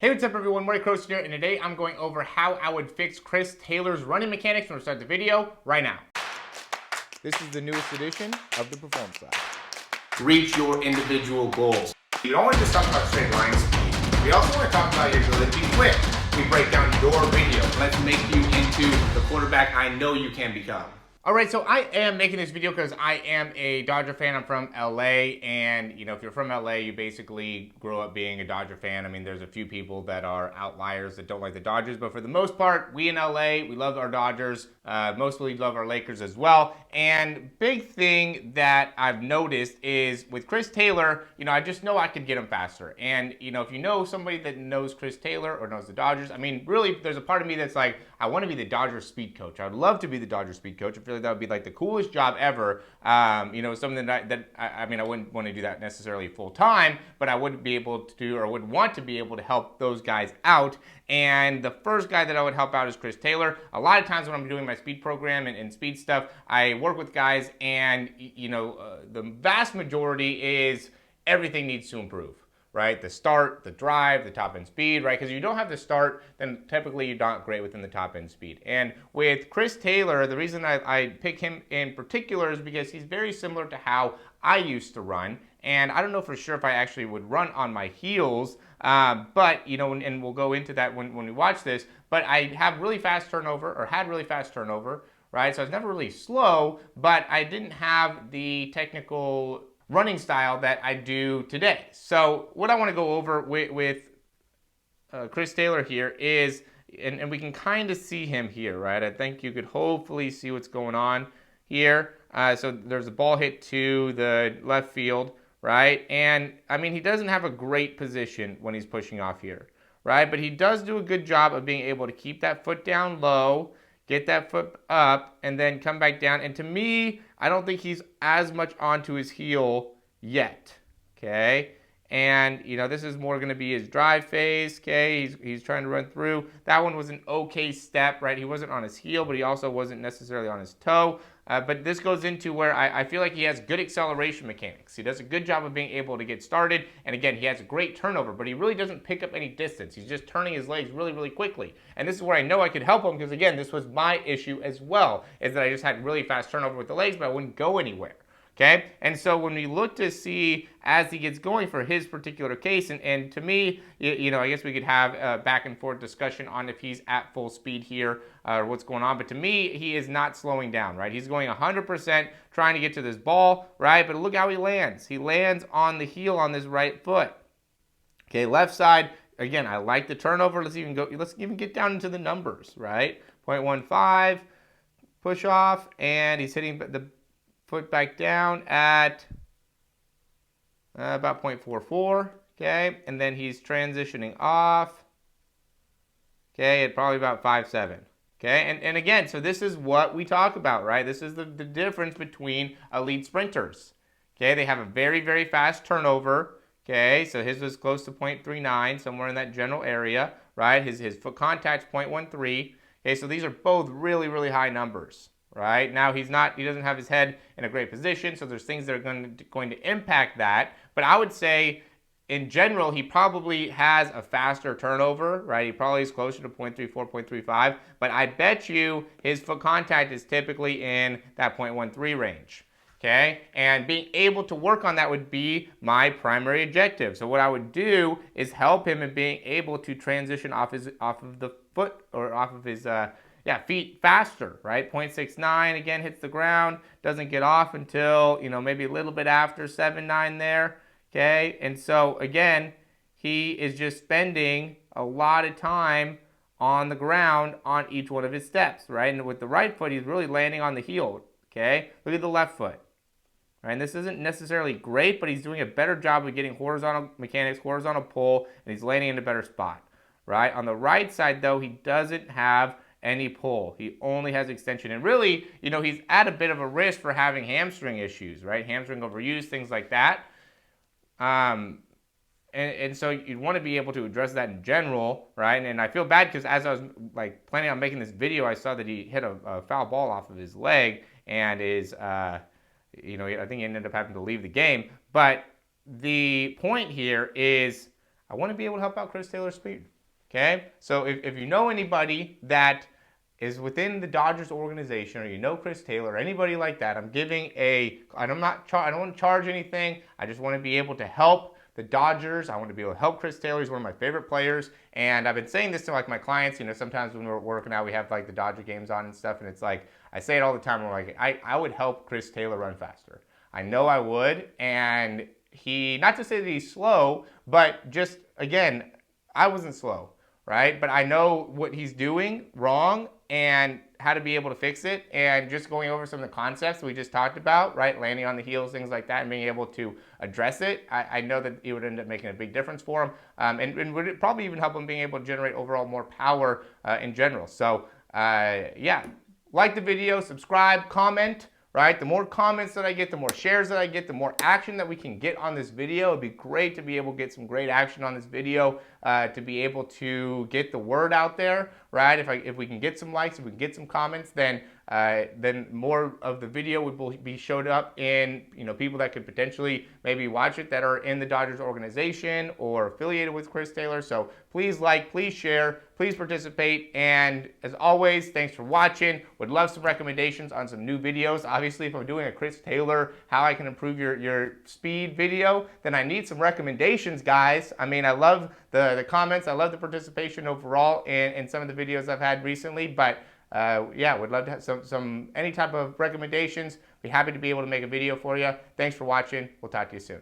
Hey, what's up everyone, Morey Croson here, and today I'm going over how I would fix Chris Taylor's running mechanics. I'm going to start the video right now. This is the newest edition of the Performance Lab. Reach your individual goals. You don't want to just talk about straight line speed. We also want to talk about your ability to quit. We break down your video. Let's make you into the quarterback I know you can become. Alright, so I am making this video because I am a Dodger fan. I'm from LA, and if you're from LA, you basically grow up being a Dodger fan. I mean, there's a few people that are outliers that don't like the Dodgers, but for the most part, we in LA, we love our Dodgers, mostly love our Lakers as well. And big thing that I've noticed is with Chris Taylor, I just know I could get him faster. And if you know somebody that knows Chris Taylor or knows the Dodgers, I mean, really, there's a part of me that's like, I want to be the Dodgers speed coach. I would love to be the Dodgers speed coach. I feel like that would be like the coolest job ever. Something that I mean, I wouldn't want to do that necessarily full time, but I would be able to, or would want to be able to help those guys out. And the first guy that I would help out is Chris Taylor. A lot of times when I'm doing my speed program and speed stuff, I work with guys, and the vast majority is everything needs to improve. Right? The start, the drive, the top end speed, right? Because you don't have the start, then typically you're not great within the top end speed. And with Chris Taylor, the reason I pick him in particular is because he's very similar to how I used to run. And I don't know for sure if I actually would run on my heels, but, and we'll go into that when we watch this, but I have really fast turnover, or had really fast turnover, right? So I was never really slow, but I didn't have the technical running style that I do today. So what I want to go over with Chris Taylor here is, and we can kind of see him here, right? I think you could hopefully see what's going on here. So there's a ball hit to the left field, right? And I mean, he doesn't have a great position when he's pushing off here, right? But he does do a good job of being able to keep that foot down low, get that foot up, and then come back down. And to me, I don't think he's as much onto his heel yet, okay? And, this is more going to be his drive phase, okay? He's trying to run through. That one was an okay step, right? He wasn't on his heel, but he also wasn't necessarily on his toe. But this goes into where I feel like he has good acceleration mechanics. He does a good job of being able to get started. And again, he has a great turnover, but he really doesn't pick up any distance. He's just turning his legs really, really quickly. And this is where I know I could help him because, again, this was my issue as well, is that I just had really fast turnover with the legs, but I wouldn't go anywhere. Okay, and so when we look to see as he gets going for his particular case, and to me, I guess we could have a back and forth discussion on if he's at full speed here or what's going on. But to me, he is not slowing down, right? He's going 100% trying to get to this ball, right? But look how he lands. He lands on the heel on this right foot. Okay, left side. Again, I like the turnover. Let's even get down into the numbers, right? 0.15 push off, and he's hitting the foot back down at about 0.44, okay? And then he's transitioning off, okay, at probably about 5.7, okay? And again, so this is what we talk about, right? This is the difference between elite sprinters, okay? They have a very, very fast turnover, okay? So his was close to 0.39, somewhere in that general area, right? His foot contact's 0.13, okay? So these are both really, really high numbers. Right? Now he doesn't have his head in a great position, so there's things that are going to impact that. But I would say, in general, he probably has a faster turnover, right? He probably is closer to 0.34, 0.35, but I bet you his foot contact is typically in that 0.13 range. Okay, and being able to work on that would be my primary objective. So what I would do is help him in being able to transition off of the foot, or off of his feet faster, right? 0.69 again hits the ground, doesn't get off until maybe a little bit after 7.9 there. Okay, and so again, he is just spending a lot of time on the ground on each one of his steps, right? And with the right foot, he's really landing on the heel. Okay, look at the left foot. Right, and this isn't necessarily great, but he's doing a better job of getting horizontal mechanics, horizontal pull, and he's landing in a better spot. Right, on the right side though, he doesn't have any pull. He only has extension. And really, he's at a bit of a risk for having hamstring issues, right? Hamstring overuse, things like that. And so you'd want to be able to address that in general, right? And I feel bad because as I was planning on making this video, I saw that he hit a foul ball off of his leg, and I think he ended up having to leave the game. But the point here is, I want to be able to help out Chris Taylor's speed. Okay? So if you know anybody that is within the Dodgers organization, or you know Chris Taylor, or anybody like that, I'm giving I don't want to charge anything. I just want to be able to help the Dodgers. I want to be able to help Chris Taylor. He's one of my favorite players. And I've been saying this to like my clients, sometimes when we're working out, we have like the Dodger games on and stuff. And it's like, I say it all the time. I'm like, I would help Chris Taylor run faster. I know I would. And not to say that he's slow, but just, again, I wasn't slow, right? But I know what he's doing wrong and how to be able to fix it, and just going over some of the concepts we just talked about, right? Landing on the heels, things like that, and being able to address it. I know that it would end up making a big difference for him, and would probably even help him being able to generate overall more power in general. So yeah, like the video, subscribe, comment. Right? The more comments that I get, the more shares that I get, the more action that we can get on this video. It'd be great to be able to get some great action on this video, to be able to get the word out there, right? If we can get some likes, if we can get some comments, then more of the video would be showed up in people that could potentially maybe watch it that are in the Dodgers organization or affiliated with Chris Taylor. So please like, please share, please participate, and as always, thanks for watching. Would love some recommendations on some new videos. Obviously, if I'm doing a Chris Taylor, how I can improve your speed video, then I need some recommendations, guys. I mean, I love the comments. I love the participation overall in some of the videos I've had recently, but yeah, would love to have any type of recommendations. Be happy to be able to make a video for you. Thanks for watching. We'll talk to you soon.